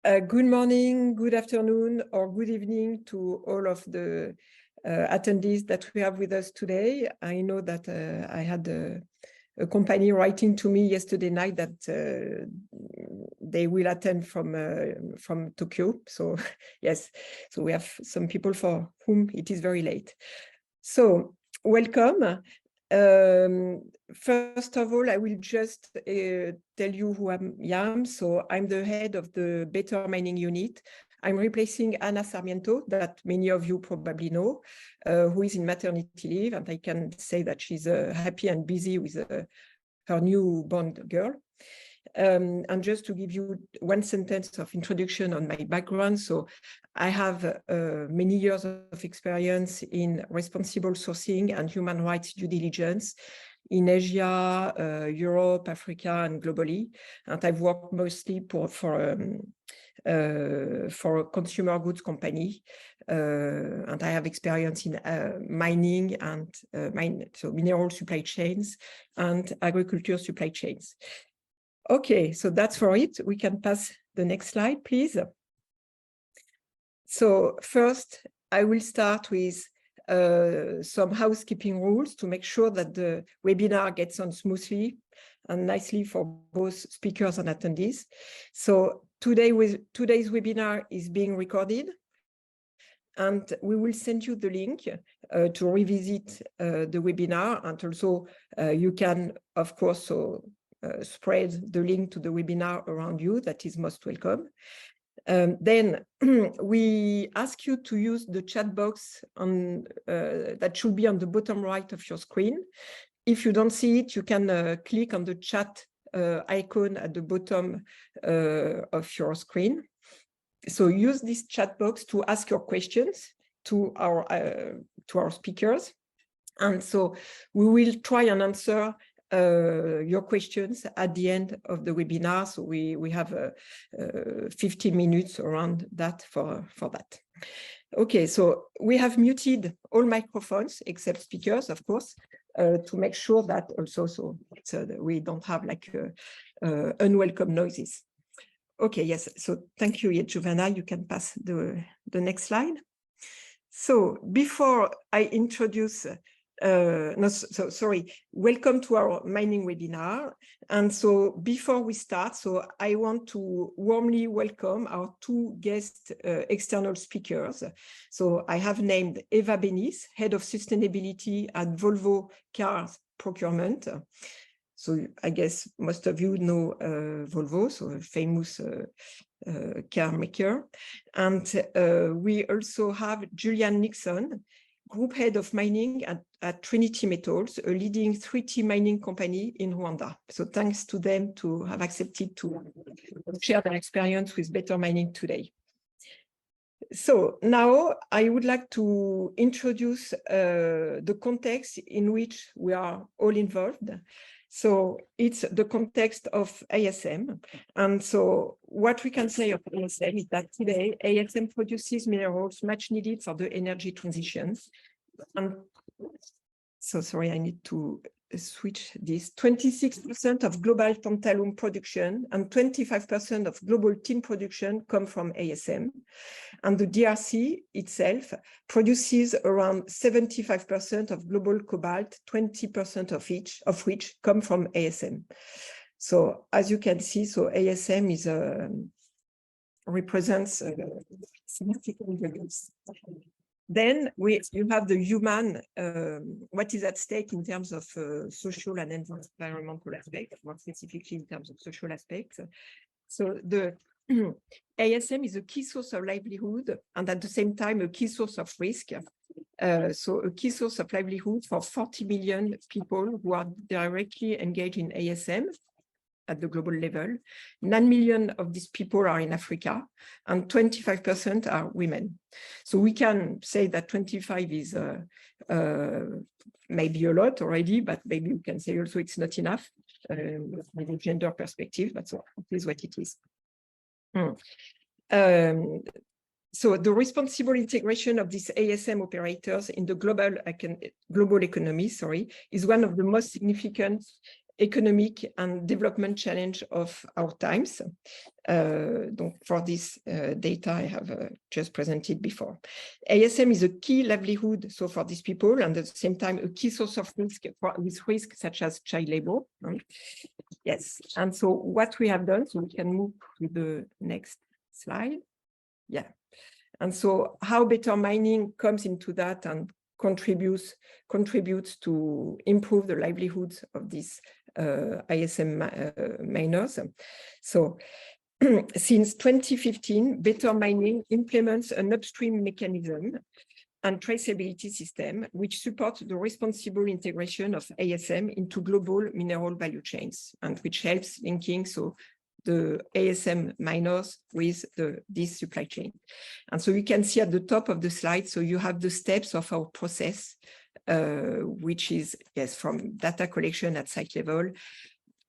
Good morning, good afternoon, or good evening to all of the attendees that we have with us today. I know that I had a company writing to me yesterday night that they will attend from Tokyo. So yes, so we have some people for whom it is very late. So welcome. First of all, I will just tell you who I am. So I'm the head of the Better Mining Unit. I'm replacing Ana Sarmiento, that many of you probably know, who is in maternity leave. And I can say that she's happy and busy with her newborn girl. And just to give you one sentence of introduction on my background. So I have many years of experience in responsible sourcing and human rights due diligence in Asia, Europe, Africa, and globally. And I've worked mostly for a consumer goods company. And I have experience in mining and so mineral supply chains and agriculture supply chains. Okay, so that's for it. We can pass the next slide, please. So first, I will start with some housekeeping rules to make sure that the webinar gets on smoothly and nicely for both speakers and attendees. So today's webinar is being recorded, and we will send you the link to revisit the webinar, and also you can, of course, spread the link to the webinar around you. That is most welcome. Then we ask you to use the chat box on that should be on the bottom right of your screen. If you don't see it, you can click on the chat icon at the bottom of your screen. So use this chat box to ask your questions to our speakers. And so we will try and answer your questions at the end of the webinar. So we have 15 minutes around that for that. Okay, so we have muted all microphones except speakers, of course, to make sure that also we don't have like unwelcome noises. Okay, yes, so thank you, Giovanna. You can pass the next slide. So before I introduce welcome to our mining webinar. And so before we start, so I want to warmly welcome our two guest external speakers. So I have named Eva Bennis, Head of Sustainability at Volvo Cars Procurement. So I guess most of you know Volvo, so a famous car maker. And we also have Julian Nixon, Group Head of Mining at Trinity Metals, a leading 3T mining company in Rwanda. So thanks to them to have accepted to share their experience with Better Mining today. So now I would like to introduce the context in which we are all involved. So it's the context of ASM. And so what we can say of ASM is that today ASM produces minerals much needed for the energy transition. And so sorry, I need to switch this. 26% of global tantalum production and 25% of global tin production come from ASM. And the DRC itself produces around 75% of global cobalt, 20% of which come from ASM. So as you can see, so ASM is represents significant values. Then you have the human, what is at stake in terms of social and environmental aspects, more specifically in terms of social aspects. So the ASM is a key source of livelihood and at the same time a key source of risk. So a key source of livelihood for 40 million people who are directly engaged in ASM at the global level. 9 million of these people are in Africa and 25% are women. So we can say that 25 is maybe a lot already, but maybe we can say also it's not enough from a gender perspective, but so it is what it is. So the responsible integration of these ASM operators in the global economy, is one of the most significant economic and development challenge of our times. For this data I have just presented before. ASM is a key livelihood for these people, and at the same time a key source of risk with risks such as child labor. Yes, and so what we have done, so we can move to the next slide. Yeah, and so how better mining comes into that and contributes to improve the livelihoods of these ISM miners. So since 2015, Better Mining implements an upstream mechanism and traceability system which supports the responsible integration of ASM into global mineral value chains, and which helps linking the ASM miners with this supply chain. And so you can see at the top of the slide, so you have the steps of our process, which is, yes, from data collection at site level,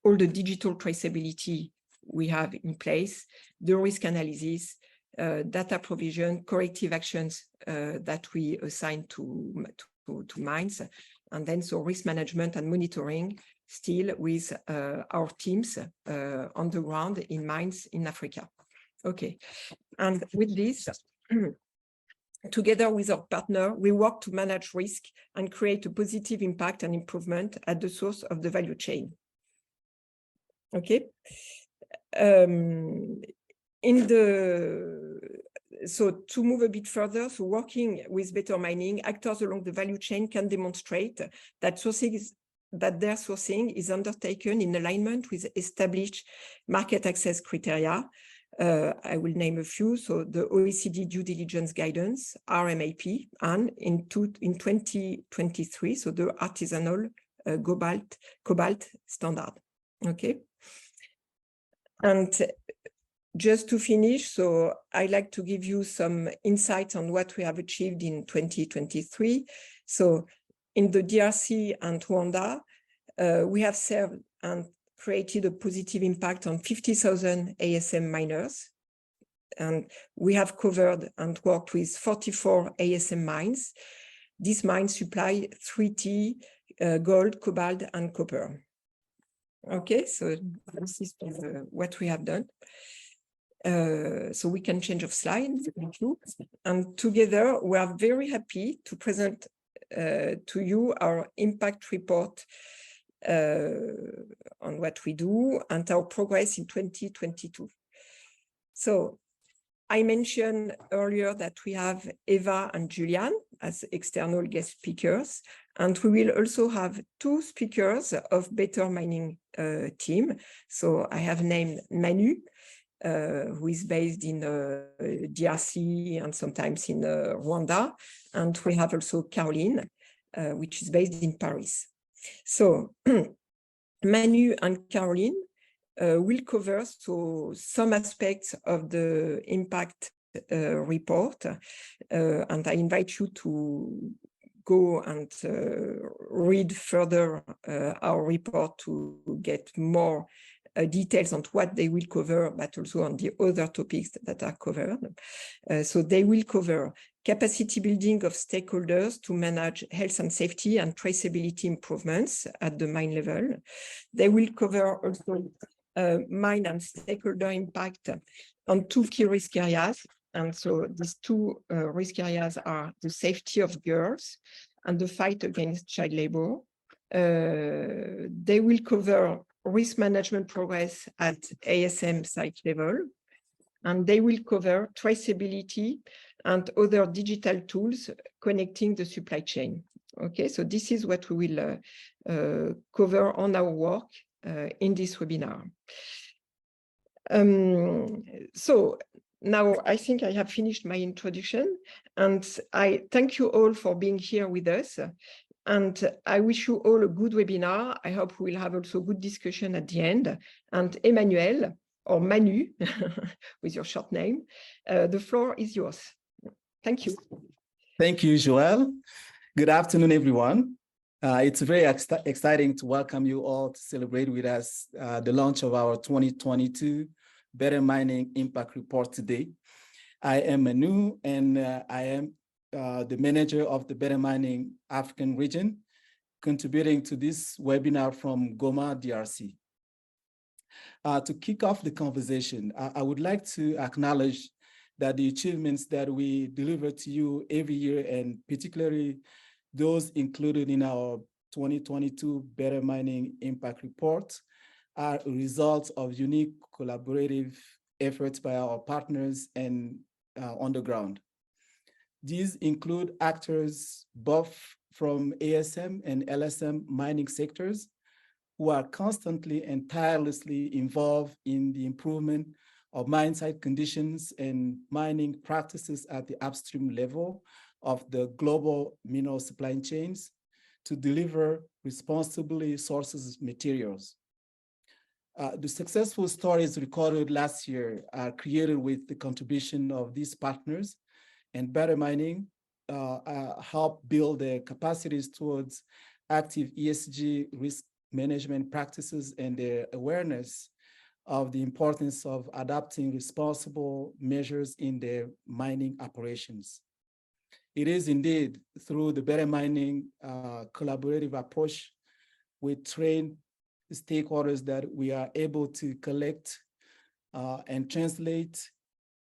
all the digital traceability we have in place, the risk analysis, data provision, corrective actions that we assign to mines, and then so risk management and monitoring still with our teams on the ground in mines in Africa. Okay, and with this, together with our partner, we work to manage risk and create a positive impact and improvement at the source of the value chain. Okay. So to move a bit further, so working with Better Mining, actors along the value chain can demonstrate that their sourcing is undertaken in alignment with established market access criteria. I will name a few. So the OECD due diligence guidance, RMAP, and in 2023, so the artisanal cobalt standard. Okay. And just to finish, so I'd like to give you some insights on what we have achieved in 2023. So in the DRC and Rwanda, we have served and created a positive impact on 50,000 ASM miners. And we have covered and worked with 44 ASM mines. These mines supply 3T, gold, cobalt, and copper. Okay, so this is what we have done. So we can change of slide. Thank you. And together, we are very happy to present to you our impact report on what we do and our progress in 2022. So I mentioned earlier that we have Eva and Julian as external guest speakers, and we will also have 2 speakers of Better Mining team. So I have named Manu, who is based in DRC and sometimes in Rwanda, and we have also Carolyne, which is based in Paris. So Manu and Carolyne will cover some aspects of the impact report, and I invite you to go and read further our report to get more details on what they will cover, but also on the other topics that are covered. So they will cover capacity building of stakeholders to manage health and safety and traceability improvements at the mine level. They will cover also mine and stakeholder impact on 2 key risk areas. And so these 2 risk areas are the safety of girls and the fight against child labor. They will cover risk management progress at ASM site level, and they will cover traceability and other digital tools connecting the supply chain. Okay, so this is what we will cover on our work in this webinar. So now I think I have finished my introduction, and I thank you all for being here with us. And I wish you all a good webinar. I hope we will have also good discussion at the end. And Emmanuel, or Manu, with your short name, the floor is yours. Thank you. Thank you, Joelle. Good afternoon, everyone. It's very exciting to welcome you all to celebrate with us the launch of our 2022 Better Mining Impact Report today. I am Manu, and I am the manager of the Better Mining African region. contributing to this webinar from Goma, DRC. To kick off the conversation, I would like to acknowledge that the achievements that we deliver to you every year, and particularly those included in our 2022 Better Mining Impact Report, are a result of unique collaborative efforts by our partners and on the ground. These include actors both from ASM and LSM mining sectors who are constantly and tirelessly involved in the improvement of mine site conditions and mining practices at the upstream level of the global mineral supply chains to deliver responsibly sourced materials. The successful stories recorded last year are created with the contribution of these partners, and Better Mining help build their capacities towards active ESG risk management practices and their awareness of the importance of adopting responsible measures in their mining operations. It is indeed through the Better Mining collaborative approach with trained stakeholders that we are able to collect and translate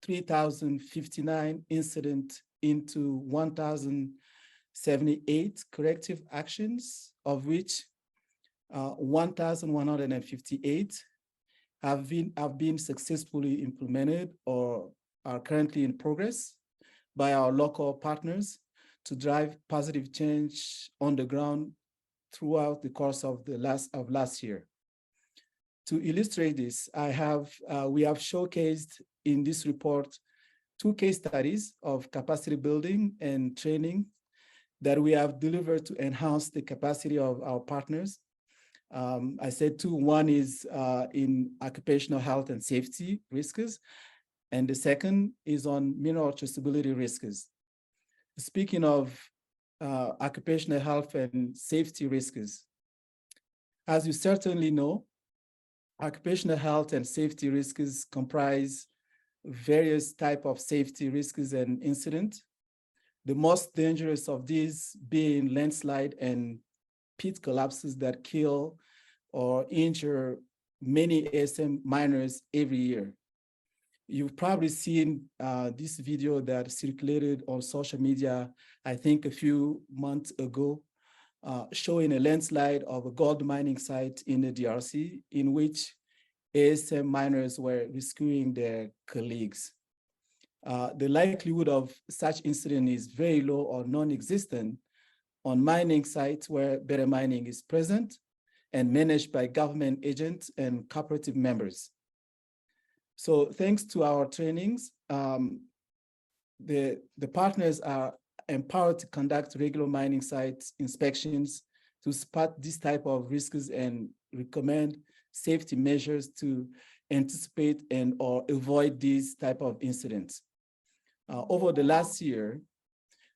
3,059 incidents into 1,078 corrective actions, of which 1,158 have been successfully implemented or are currently in progress by our local partners to drive positive change on the ground throughout the course of last year. To illustrate this, we have showcased in this report 2 case studies of capacity building and training that we have delivered to enhance the capacity of our partners. I said 2, one is in occupational health and safety risks, and the second is on mineral traceability risks. Speaking of occupational health and safety risks, as you certainly know, occupational health and safety risks comprise various types of safety risks and incidents. The most dangerous of these being landslide and pit collapses that kill or injure many ASM miners every year. You've probably seen this video that circulated on social media, I think a few months ago, showing a landslide of a gold mining site in the DRC in which ASM miners were rescuing their colleagues. The likelihood of such incident is very low or non-existent on mining sites where Better Mining is present and managed by government agents and cooperative members. So thanks to our trainings, the partners are empowered to conduct regular mining site inspections to spot this type of risks and recommend safety measures to anticipate and or avoid these type of incidents. Over the last year,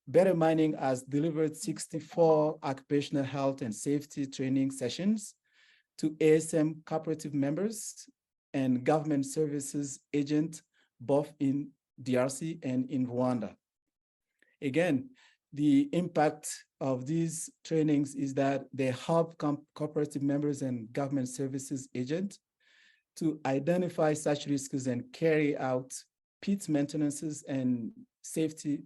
Better Mining has delivered 64 occupational health and safety training sessions to ASM cooperative members and government services agents, both in DRC and in Rwanda. Again, the impact of these trainings is that they help cooperative members and government services agents to identify such risks and carry out pit maintenances and safety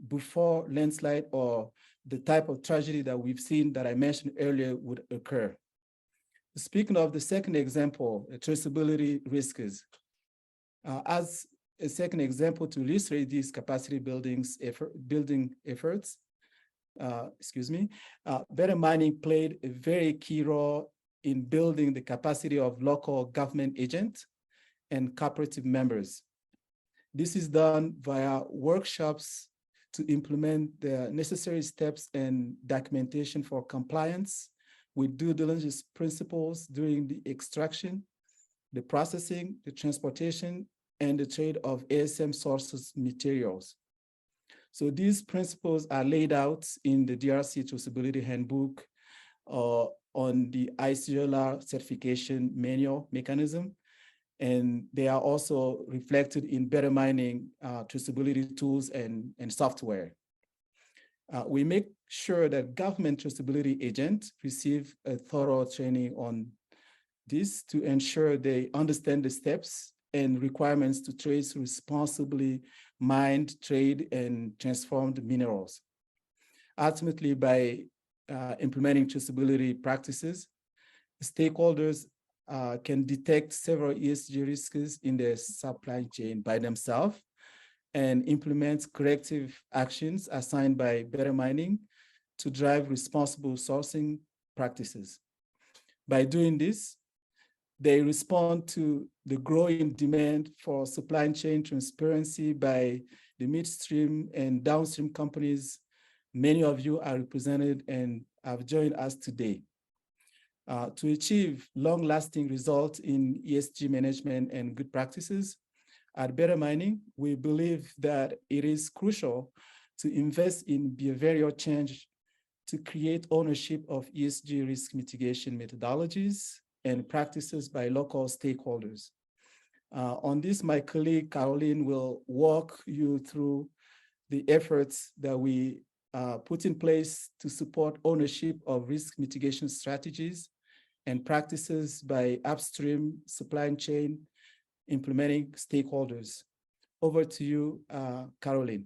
before landslide or the type of tragedy that we've seen that I mentioned earlier would occur. Speaking of the second example, traceability risks. As a second example to illustrate these capacity building efforts, Better Mining played a very key role in building the capacity of local government agents and cooperative members. This is done via workshops to implement the necessary steps and documentation for compliance with due diligence principles during the extraction, the processing, the transportation, and the trade of ASM sources materials. So these principles are laid out in the DRC Traceability Handbook on the ICLR certification manual mechanism, and they are also reflected in Better Mining traceability tools and software. We make sure that government traceability agents receive a thorough training on this to ensure they understand the steps and requirements to trace responsibly mined, trade, and transformed minerals. Ultimately, by implementing traceability practices, stakeholders can detect several ESG risks in their supply chain by themselves and implement corrective actions assigned by Better Mining to drive responsible sourcing practices. By doing this, they respond to the growing demand for supply chain transparency by the midstream and downstream companies. Many of you are represented and have joined us today. To achieve long-lasting results in ESG management and good practices, at Better Mining, we believe that it is crucial to invest in behavioral change to create ownership of ESG risk mitigation methodologies and practices by local stakeholders. On this, my colleague Carolyne will walk you through the efforts that we put in place to support ownership of risk mitigation strategies and practices by upstream supply chain implementing stakeholders. Over to you, Carolyne.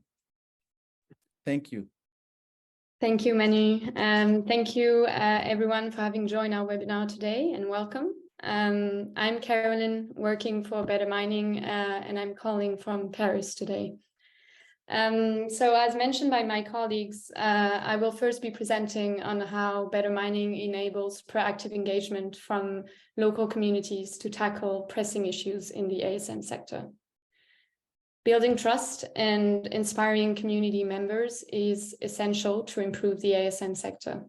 Thank you. Thank you, Manu. Thank you, everyone, for having joined our webinar today, and welcome. I'm Carolyne, working for Better Mining, and I'm calling from Paris today. So as mentioned by my colleagues, I will first be presenting on how Better Mining enables proactive engagement from local communities to tackle pressing issues in the ASM sector. Building trust and inspiring community members is essential to improve the ASM sector.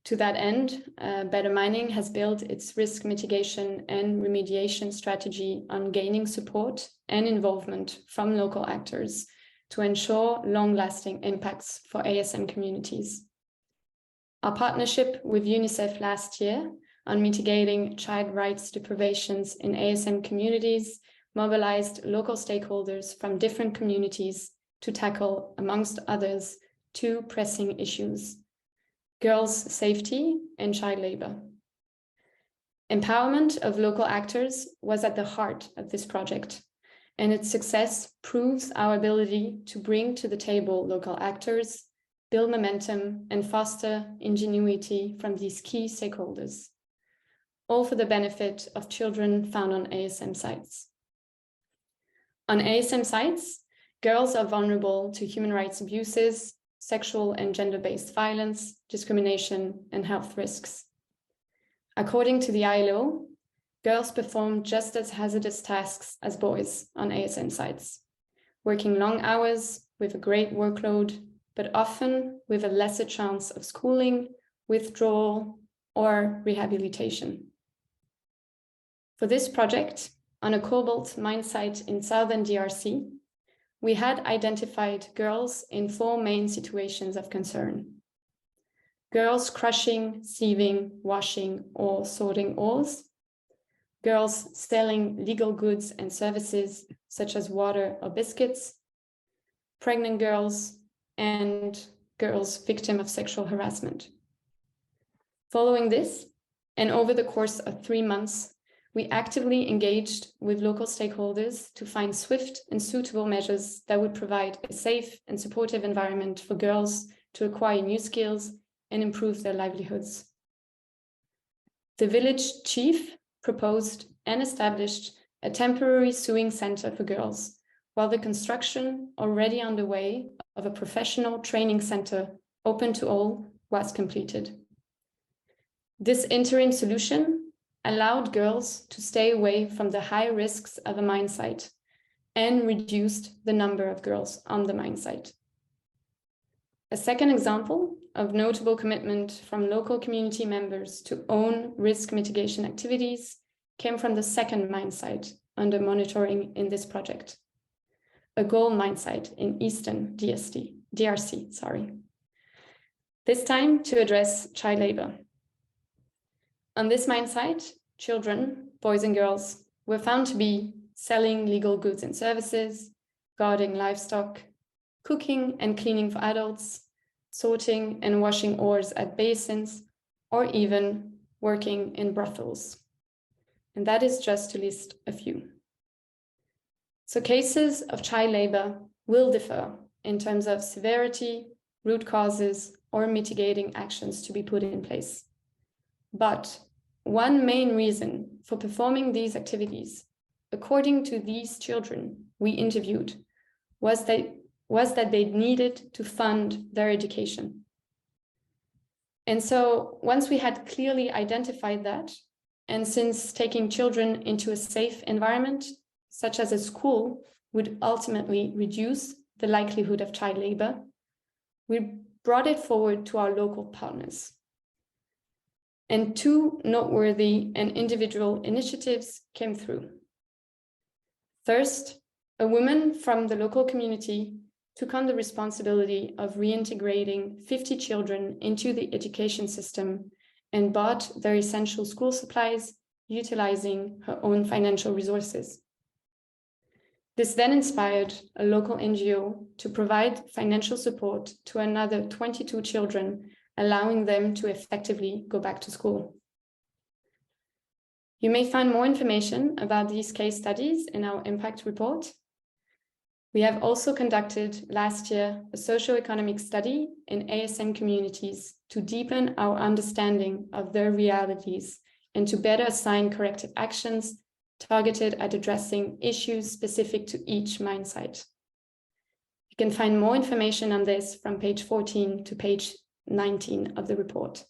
To that end, Better Mining has built its risk mitigation and remediation strategy on gaining support and involvement from local actors to ensure long-lasting impacts for ASM communities. Our partnership with UNICEF last year on mitigating child rights deprivations in ASM communities mobilized local stakeholders from different communities to tackle, amongst others, two pressing issues: girls' safety and child labor. Empowerment of local actors was at the heart of this project, and its success proves our ability to bring to the table local actors, build momentum, and foster ingenuity from these key stakeholders, all for the benefit of children found on ASM sites. On ASM sites, girls are vulnerable to human rights abuses, sexual and gender-based violence, discrimination, and health risks. According to the ILO, girls perform just as hazardous tasks as boys on ASM sites, working long hours with a great workload, but often with a lesser chance of schooling, withdrawal, or rehabilitation. For this project, on a cobalt mine site in southern DRC, we had identified girls in four main situations of concern: girls crushing, sieving, washing, or sorting ores, girls selling legal goods and services such as water or biscuits, pregnant girls, and girls victims of sexual harassment. Following this, and over the course of 3 months, we actively engaged with local stakeholders to find swift and suitable measures that would provide a safe and supportive environment for girls to acquire new skills and improve their livelihoods. The village chief proposed and established a temporary sewing center for girls, while the construction already underway of a professional training center open to all was completed. This interim solution allowed girls to stay away from the high risks of a mine site and reduced the number of girls on the mine site. A second example of notable commitment from local community members to own risk mitigation activities came from the second mine site under monitoring in this project, a gold mine site in eastern DRC. This time to address child labor. On this mine site, children, boys and girls, were found to be selling legal goods and services, guarding livestock, cooking and cleaning for adults, sorting and washing ores at basins, or even working in brothels. And that is just to list a few. So cases of child labor will differ in terms of severity, root causes, or mitigating actions to be put in place. But one main reason for performing these activities, according to these children we interviewed, was that they needed to fund their education. And so once we had clearly identified that, and since taking children into a safe environment, such as a school, would ultimately reduce the likelihood of child labor, we brought it forward to our local partners. And two noteworthy and individual initiatives came through. First, a woman from the local community took on the responsibility of reintegrating 50 children into the education system and bought their essential school supplies, utilizing her own financial resources. This then inspired a local NGO to provide financial support to another 22 children, allowing them to effectively go back to school. You may find more information about these case studies in our impact report. We have also conducted last year a socio-economic study in ASM communities to deepen our understanding of their realities and to better assign corrective actions targeted at addressing issues specific to each mine site. You can find more information on this from page 14 to page 19 of the report.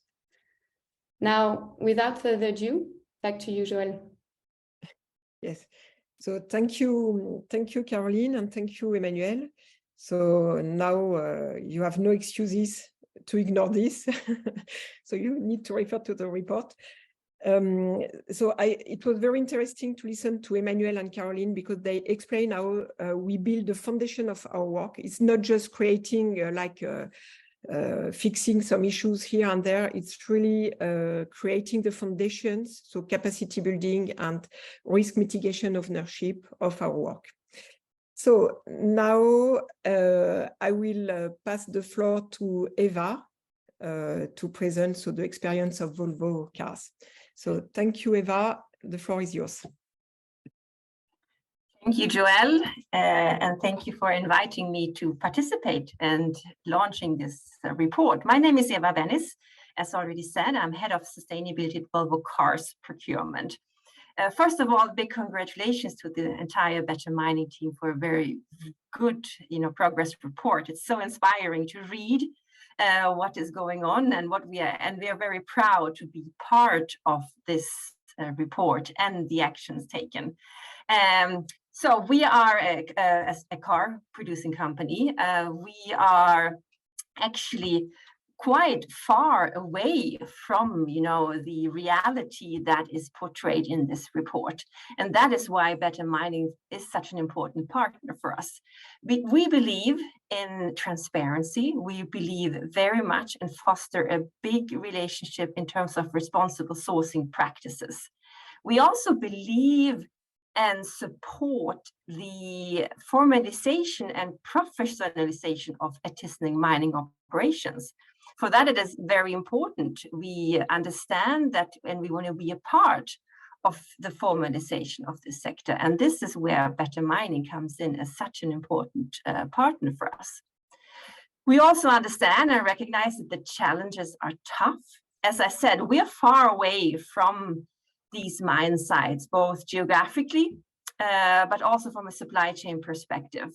Now, without further ado, back to you, Joelle. Yes. So thank you, Caroline, and thank you, Emmanuel. So now you have no excuses to ignore this. So you need to refer to the report. It was very interesting to listen to Emmanuel and Caroline because they explain how we build the foundation of our work. It's not just creating fixing some issues here and there. It's really creating the foundations, so capacity building and risk mitigation of ownership of our work. So now I will pass the floor to Eva to present the experience of Volvo cars. So thank you, Eva. The floor is yours. Thank you, Joelle, and thank you for inviting me to participate and launching this report. My name is Eva Bennis. As already said, I'm head of sustainability at Volvo Cars Procurement. First of all, big congratulations to the entire Better Mining team for a very good, progress report. It's so inspiring to read what is going on and we are very proud to be part of this report and the actions taken. So we are a car producing company. We are actually quite far away from, the reality that is portrayed in this report. And that is why Better Mining is such an important partner for us. We believe in transparency. We believe very much and foster a big relationship in terms of responsible sourcing practices. We also believe and support the formalization and professionalization of artisanal mining operations. For that, it is very important. We understand that and we want to be a part of the formalization of this sector. And this is where Better Mining comes in as such an important partner for us. We also understand and recognize that the challenges are tough. As I said, we are far away from these mine sites, both geographically, but also from a supply chain perspective.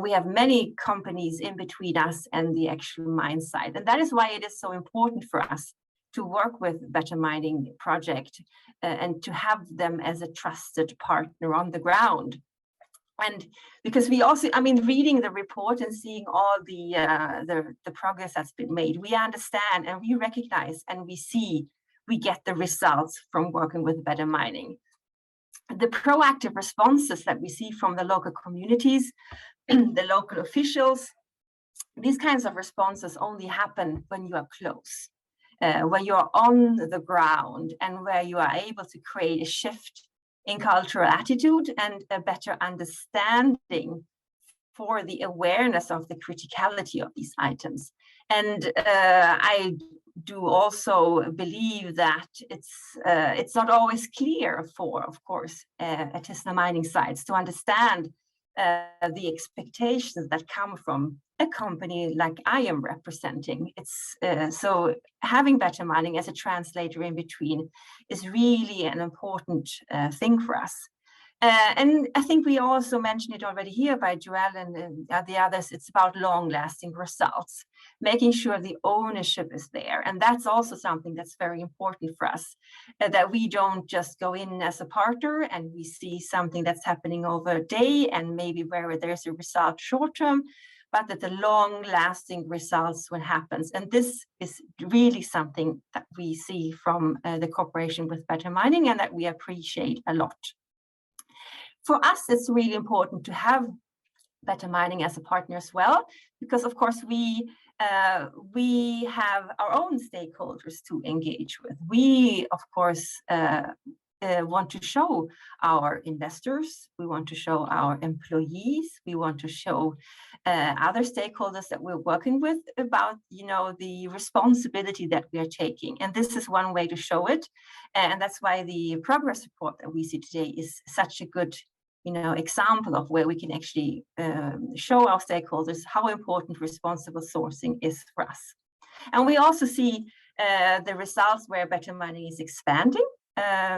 We have many companies in between us and the actual mine site. And that is why it is so important for us to work with Better Mining project and to have them as a trusted partner on the ground. And because we also, reading the report and seeing all the progress that's been made, we understand and we recognize and we get the results from working with Better Mining. The proactive responses that we see from the local communities, the local officials, these kinds of responses only happen when you are close, when you are on the ground and where you are able to create a shift in cultural attitude and a better understanding for the awareness of the criticality of these items. And I do also believe that it's not always clear for, of course, artisanal mining sites to understand the expectations that come from a company like I am representing. It's so having Better Mining as a translator in between is really an important thing for us. And I think we also mentioned it already here by Joelle and the others. It's about long-lasting results, making sure the ownership is there. And that's also something that's very important for us, that we don't just go in as a partner and we see something that's happening over a day and maybe where there's a result short-term, but that the long-lasting results will happen. And this is really something that we see from the cooperation with Better Mining and that we appreciate a lot. For us, it's really important to have Better Mining as a partner as well, because of course we have our own stakeholders to engage with. We, of course, want to show our investors, we want to show our employees, we want to show other stakeholders that we're working with about, you know, the responsibility that we are taking. And this is one way to show it. And that's why the progress report that we see today is such a good, you know, example of where we can actually show our stakeholders how important responsible sourcing is for us. And we also see the results where Better Mining is expanding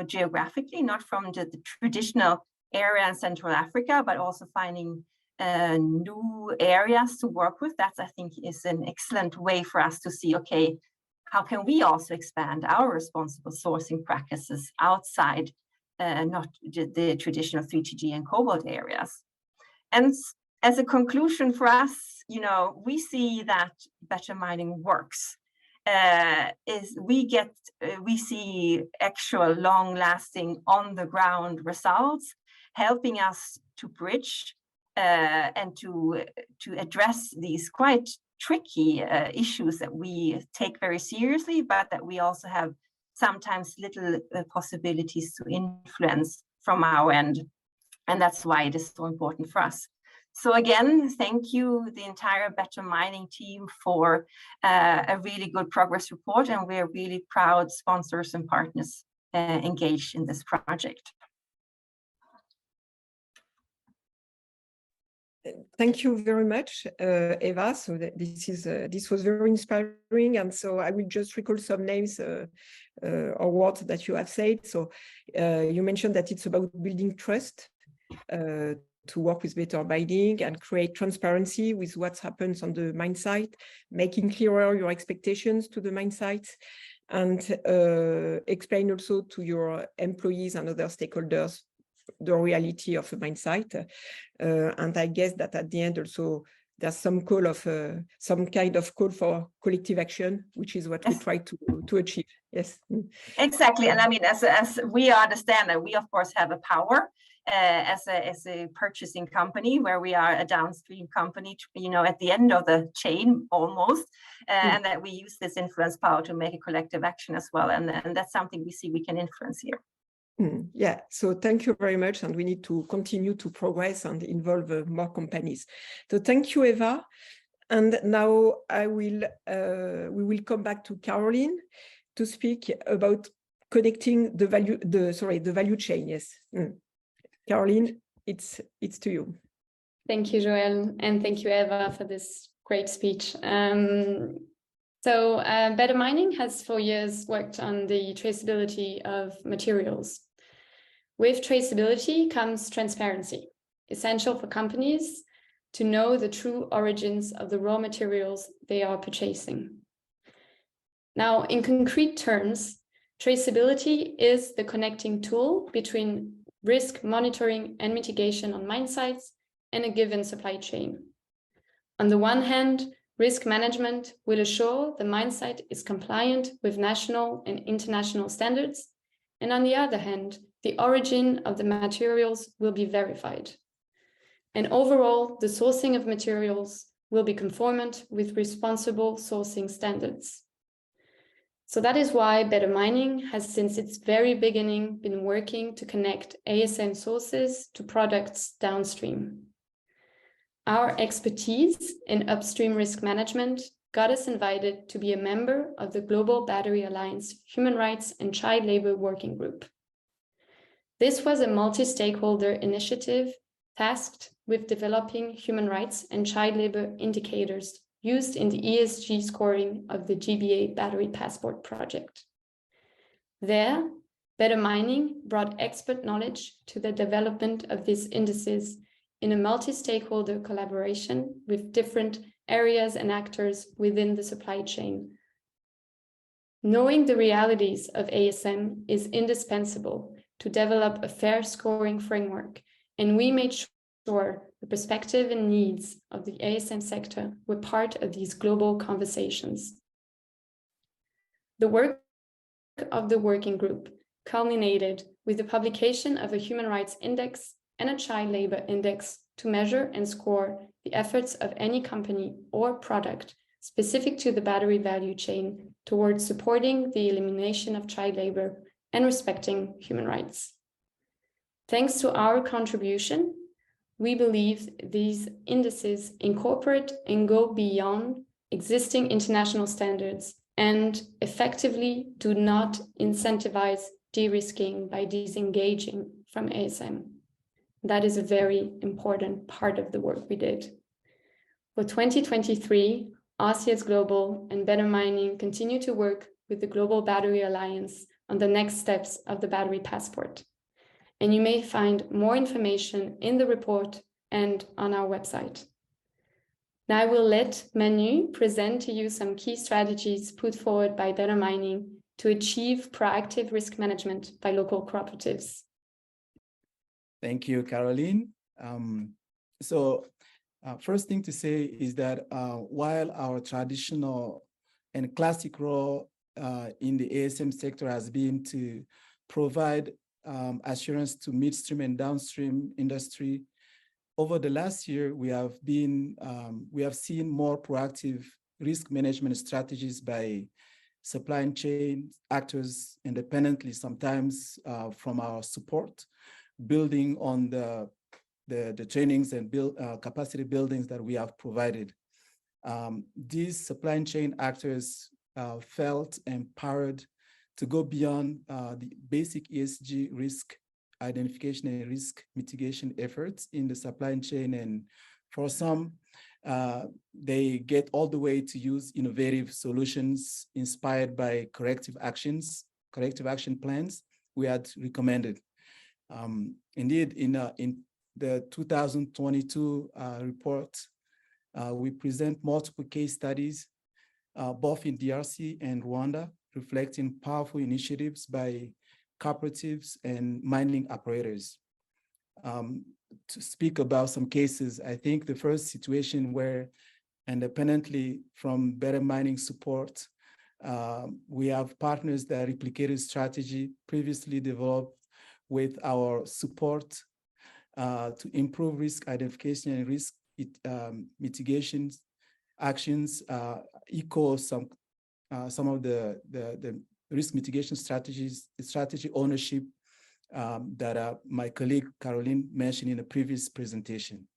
geographically, not from the traditional area in Central Africa, but also finding new areas to work with. That, I think, is an excellent way for us to see, okay, how can we also expand our responsible sourcing practices outside not the traditional 3TG and cobalt areas. And as a conclusion for us, you know, we see that Better Mining works. We see actual long-lasting on-the-ground results, helping us to bridge and to address these quite tricky issues that we take very seriously, but that we also have sometimes little possibilities to influence from our end. And that's why it is so important for us. So again, thank you, the entire Better Mining team, for a really good progress report. And we're really proud sponsors and partners engaged in this project. Thank you very much, Eva. So this was very inspiring, and so I will just recall some names or words that you have said. So you mentioned that it's about building trust to work with Better Mining and create transparency with what happens on the mine site, making clearer your expectations to the mine sites, and explain also to your employees and other stakeholders the reality of a mine site. And I guess that at the end also there's some call of some kind of call for collective action, which is what we try to achieve. Yes, exactly. And I mean, as we understand that we of course have a power as a purchasing company, where we are a downstream company, you know, at the end of the chain almost, and that we use this influence power to make a collective action as well. And that's something we see we can influence here. Yeah, so thank you very much, and we need to continue to progress and involve more companies. So thank you, Eva. And now we will come back to Carolyne to speak about connecting the value chain. Yes, Carolyne, it's to you. Thank you, Joelle, and thank you, Eva, for this great speech. So Better Mining has for years worked on the traceability of materials. With traceability comes transparency, essential for companies to know the true origins of the raw materials they are purchasing. Now, in concrete terms, traceability is the connecting tool between risk monitoring and mitigation on mine sites and a given supply chain. On the one hand, risk management will assure the mine site is compliant with national and international standards, and on the other hand, the origin of the materials will be verified. And overall, the sourcing of materials will be conformant with responsible sourcing standards. So that is why Better Mining has since its very beginning been working to connect ASM sources to products downstream. Our expertise in upstream risk management got us invited to be a member of the Global Battery Alliance Human Rights and Child Labor Working Group. This was a multi-stakeholder initiative tasked with developing human rights and child labor indicators used in the ESG scoring of the GBA Battery Passport project. There, Better Mining brought expert knowledge to the development of these indices in a multi-stakeholder collaboration with different areas and actors within the supply chain. Knowing the realities of ASM is indispensable to develop a fair scoring framework, and we made sure the perspective and needs of the ASM sector were part of these global conversations. The work of the working group culminated with the publication of a human rights index and a child labor index to measure and score the efforts of any company or product specific to the battery value chain towards supporting the elimination of child labor and respecting human rights. Thanks to our contribution, we believe these indices incorporate and go beyond existing international standards and effectively do not incentivize de-risking by disengaging from ASM. That is a very important part of the work we did. For 2023, RCS Global and Better Mining continue to work with the Global Battery Alliance on the next steps of the Battery Passport. And you may find more information in the report and on our website. Now I will let Manu present to you some key strategies put forward by Better Mining to achieve proactive risk management by local cooperatives. Thank you, Caroline. First thing to say is that while our traditional and classic role in the ASM sector has been to provide assurance to midstream and downstream industry, over the last year we have seen more proactive risk management strategies by supply chain actors independently, sometimes from our support, building on the trainings and capacity buildings that we have provided. These supply chain actors felt empowered to go beyond the basic ESG risk identification and risk mitigation efforts in the supply chain. And for some, they get all the way to use innovative solutions inspired by corrective action plans we had recommended. Indeed, in the 2022 report, we present multiple case studies, both in DRC and Rwanda, reflecting powerful initiatives by cooperatives and mining operators. To speak about some cases, I think the first situation where independently from Better Mining support, we have partners that replicated strategy previously developed with our support to improve risk identification and risk mitigation actions, echo some of the risk mitigation strategy ownership that my colleague Caroline mentioned in a previous presentation.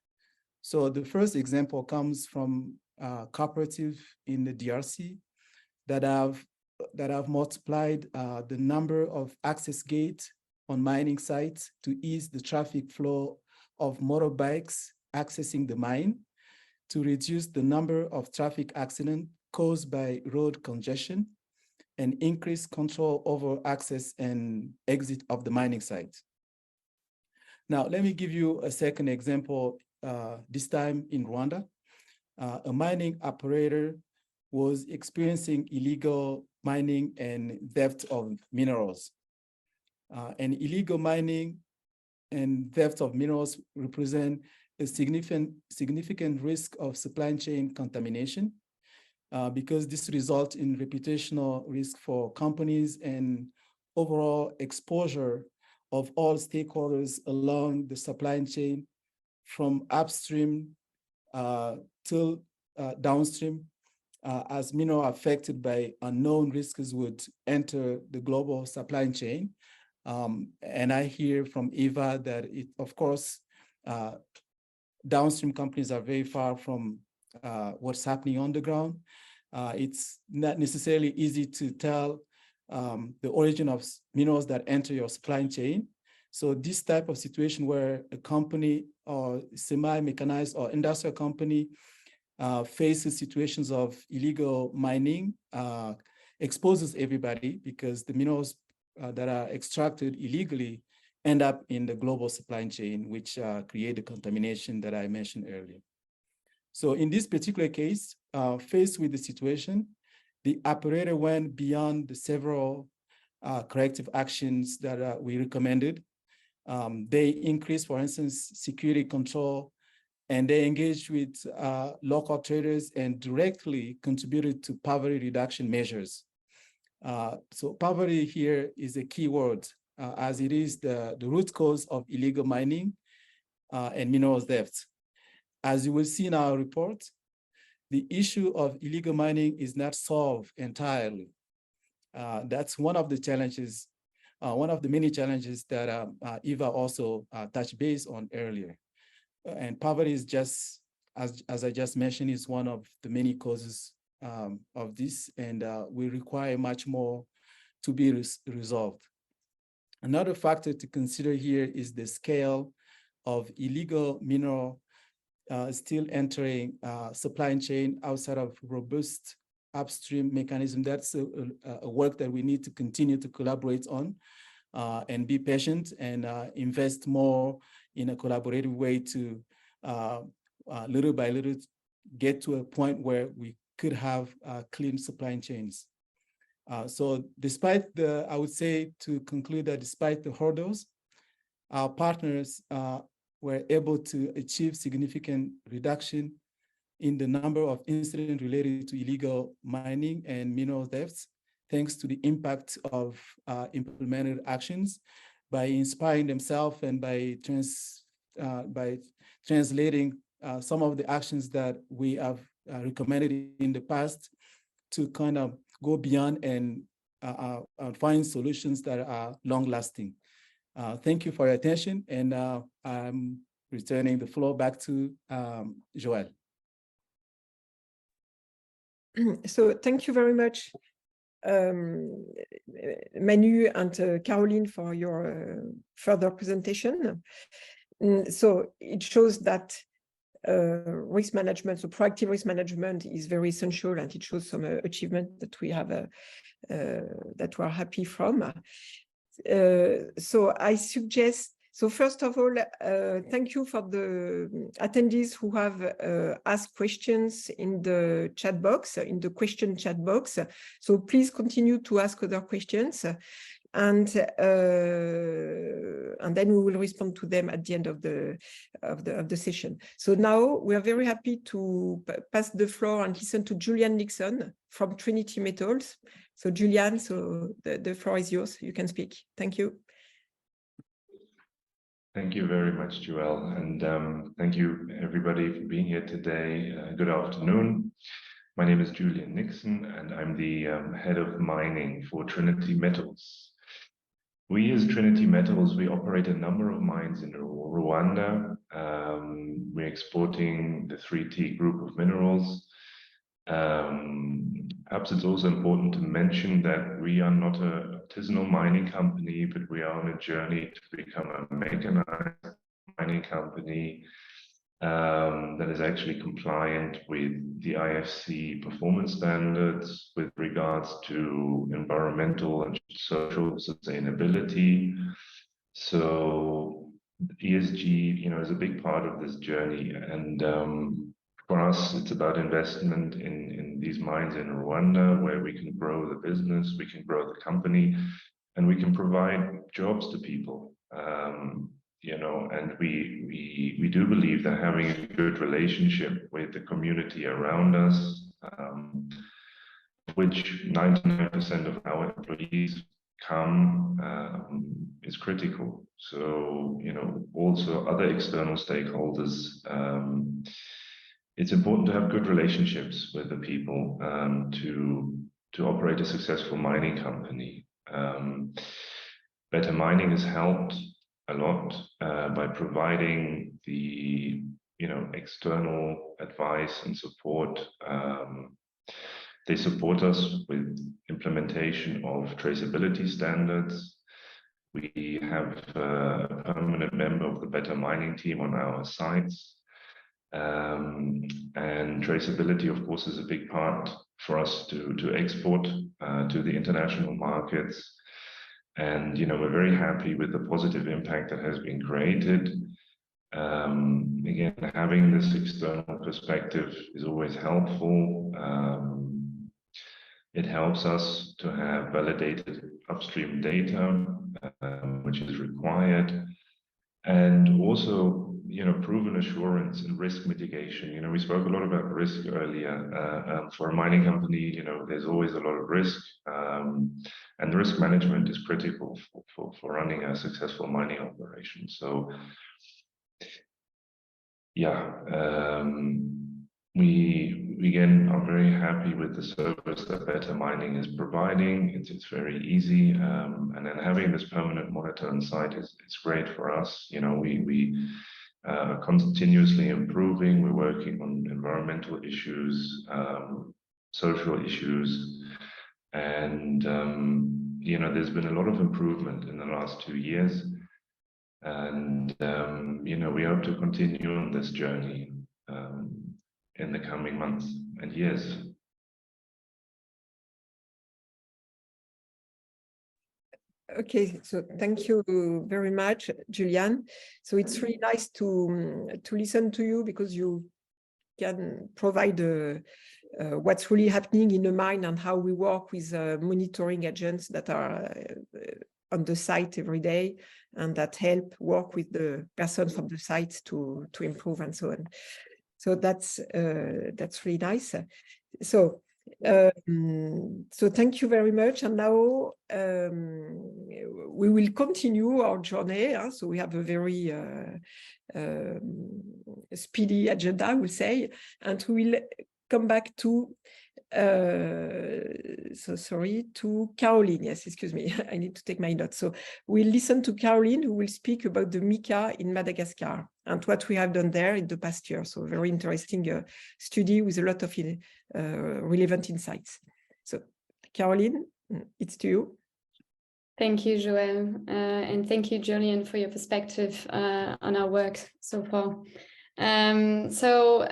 So the first example comes from cooperative in the DRC that have multiplied the number of access gates on mining sites to ease the traffic flow of motorbikes accessing the mine, to reduce the number of traffic accidents caused by road congestion, and increase control over access and exit of the mining site. Now, let me give you a second example, this time in Rwanda. A mining operator was experiencing illegal mining and theft of minerals. And illegal mining and theft of minerals represent a significant risk of supply chain contamination, because this results in reputational risk for companies and overall exposure of all stakeholders along the supply chain, from upstream till downstream, as mineral affected by unknown risks would enter the global supply chain. And I hear from Eva that it, of course, downstream companies are very far from what's happening on the ground. It's not necessarily easy to tell the origin of minerals that enter your supply chain. So this type of situation where a company or semi-mechanized or industrial company faces situations of illegal mining exposes everybody, because the minerals that are extracted illegally end up in the global supply chain, which create the contamination that I mentioned earlier. So in this particular case, faced with the situation, the operator went beyond the several corrective actions that we recommended. They increased, for instance, security control, and they engaged with local traders and directly contributed to poverty reduction measures. So poverty here is a key word, as it is the root cause of illegal mining and minerals theft. As you will see in our report, the issue of illegal mining is not solved entirely. That's one of the challenges, one of the many challenges that Eva also touched base on earlier. And poverty is just, as I just mentioned, is one of the many causes of this, and we require much more to be resolved. Another factor to consider here is the scale of illegal mineral still entering supply chain outside of robust upstream mechanism. That's a work that we need to continue to collaborate on and be patient and invest more in a collaborative way to little by little get to a point where we could have clean supply chains. So despite I would say to conclude that despite the hurdles, our partners were able to achieve significant reduction in the number of incidents related to illegal mining and mineral thefts, thanks to the impact of implemented actions by inspiring themselves and by translating some of the actions that we have recommended in the past to kind of go beyond and find solutions that are long-lasting. Thank you for your attention, and I'm returning the floor back to Joelle. So thank you very much, Manu and Carolyne, for your further presentation. So it shows that risk management, so proactive risk management, is very essential, and it shows some achievement that we have that we are happy from. So I suggest, so first of all, thank you for the attendees who have asked questions in the chat box, in the question chat box. So please continue to ask other questions, and then we will respond to them at the end of the session. So now we are very happy to pass the floor and listen to Julian Nixon from Trinity Metals. So Julian, so the floor is yours. You can speak. Thank you. Thank you very much, Joelle, and thank you everybody for being here today. Good afternoon. My name is Julian Nixon, and I'm the head of mining for Trinity Metals. We as Trinity Metals, we operate a number of mines in Rwanda. We're exporting the 3T group of minerals. Perhaps it's also important to mention that we are not an artisanal mining company, but we are on a journey to become a mechanized mining company that is actually compliant with the IFC performance standards with regards to environmental and social sustainability. So ESG, is a big part of this journey, and for us, it's about investment in these mines in Rwanda, where we can grow the business, we can grow the company, and we can provide jobs to people. And we do believe that having a good relationship with the community around us, which 99% of our employees come, is critical. So, also other external stakeholders, it's important to have good relationships with the people to operate a successful mining company. Better Mining has helped a lot by providing the external advice and support. They support us with implementation of traceability standards. We have a permanent member of the Better Mining team on our sites. And traceability, of course, is a big part for us to export to the international markets. And, we're very happy with the positive impact that has been created. Again, having this external perspective is always helpful. It helps us to have validated upstream data, which is required, and also, proven assurance and risk mitigation. We spoke a lot about risk earlier. For a mining company, there's always a lot of risk, and risk management is critical for running a successful mining operation. So, yeah, we again are very happy with the service that Better Mining is providing. It's very easy, and then having this permanent monitor on site is great for us. We are continuously improving. We're working on environmental issues, social issues, and there's been a lot of improvement in the last 2 years, and we hope to continue on this journey in the coming months and years. Okay, so thank you very much, Julian. So it's really nice to listen to you, because you can provide what's really happening in the mine and how we work with monitoring agents that are on the site every day, and that help work with the person from the site to improve and so on. So that's really nice. So thank you very much. And now we will continue our journey. So we have a very speedy agenda, I will say, and we will come back to to Carolyne. Yes, excuse me, I need to take my notes. So we'll listen to Carolyne, who will speak about the mica in Madagascar and what we have done there in the past year. So very interesting study with a lot of relevant insights. So Carolyne, it's to you. Thank you, Joelle, and thank you, Julian, for your perspective on our work so far. So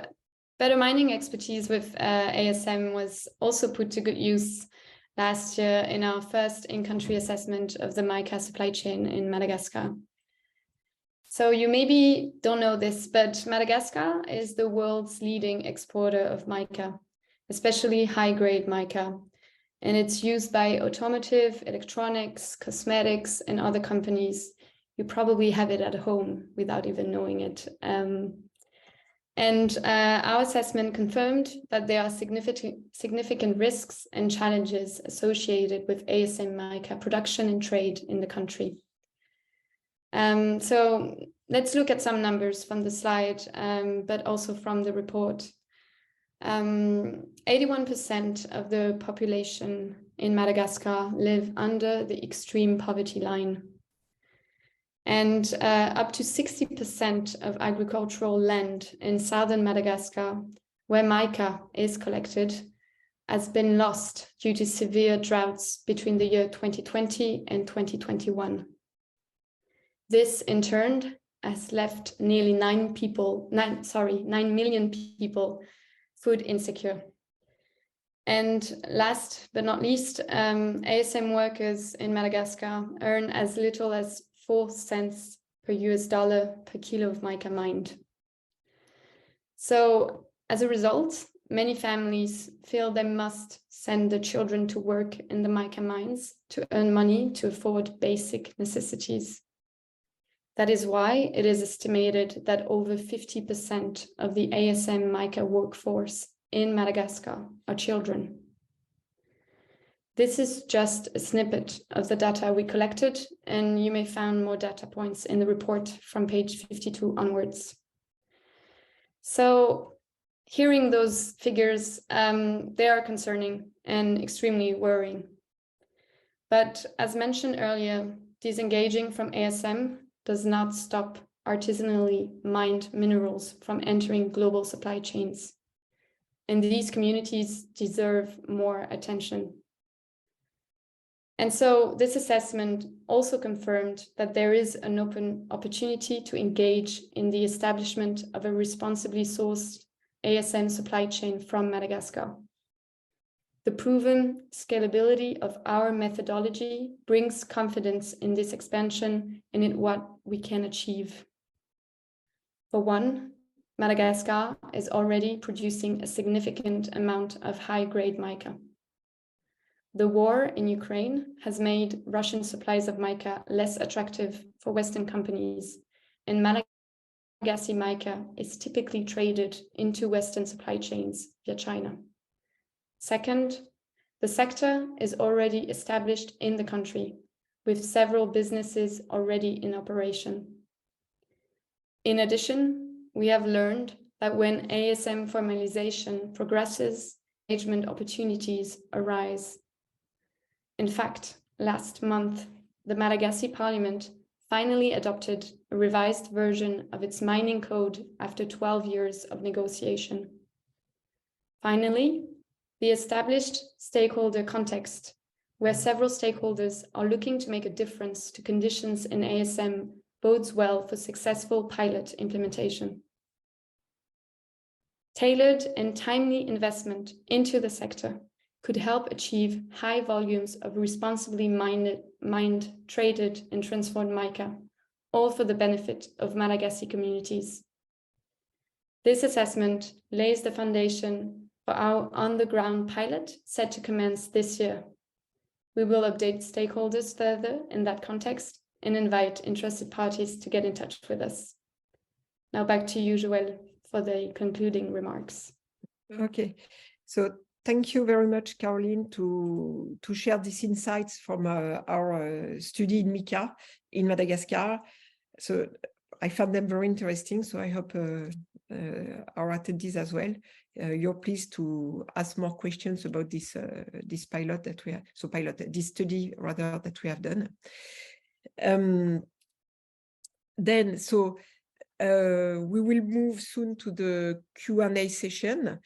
Better Mining expertise with ASM was also put to good use last year in our first in-country assessment of the mica supply chain in Madagascar. So you maybe don't know this, but Madagascar is the world's leading exporter of mica, especially high-grade mica, and it's used by automotive, electronics, cosmetics, and other companies. You probably have it at home without even knowing it. And our assessment confirmed that there are significant risks and challenges associated with ASM mica production and trade in the country. So let's look at some numbers from the slide, but also from the report. 81% of the population in Madagascar live under the extreme poverty line. And up to 60% of agricultural land in southern Madagascar, where mica is collected, has been lost due to severe droughts between the year 2020 and 2021. This, in turn, has left nearly 9 million people food insecure. And last but not least, ASM workers in Madagascar earn as little as 4 cents per US dollar per kilo of mica mined. So as a result, many families feel they must send their children to work in the mica mines to earn money to afford basic necessities. That is why it is estimated that over 50% of the ASM mica workforce in Madagascar are children. This is just a snippet of the data we collected, and you may find more data points in the report from page 52 onwards. So hearing those figures, they are concerning and extremely worrying. But as mentioned earlier, disengaging from ASM does not stop artisanally mined minerals from entering global supply chains. And these communities deserve more attention. And so this assessment also confirmed that there is an open opportunity to engage in the establishment of a responsibly sourced ASM supply chain from Madagascar. The proven scalability of our methodology brings confidence in this expansion and in what we can achieve. For one, Madagascar is already producing a significant amount of high-grade mica. The war in Ukraine has made Russian supplies of mica less attractive for Western companies, and Malagasy mica is typically traded into Western supply chains via China. Second, the sector is already established in the country, with several businesses already in operation. In addition, we have learned that when ASM formalization progresses, engagement opportunities arise. In fact, last month, the Malagasy Parliament finally adopted a revised version of its mining code after 12 years of negotiation. Finally, the established stakeholder context, where several stakeholders are looking to make a difference to conditions in ASM, bodes well for successful pilot implementation. Tailored and timely investment into the sector could help achieve high volumes of responsibly mined, traded, and transformed mica, all for the benefit of Malagasy communities. This assessment lays the foundation for our on-the-ground pilot set to commence this year. We will update stakeholders further in that context and invite interested parties to get in touch with us. Now back to you, Joelle, for the concluding remarks. Okay, so thank you very much, Caroline, to share these insights from our study in mica in Madagascar. So I found them very interesting, so I hope our attendees as well. You're pleased to ask more questions about this this pilot that we have, this study rather that we have done. Then, we will move soon to the Q&A session.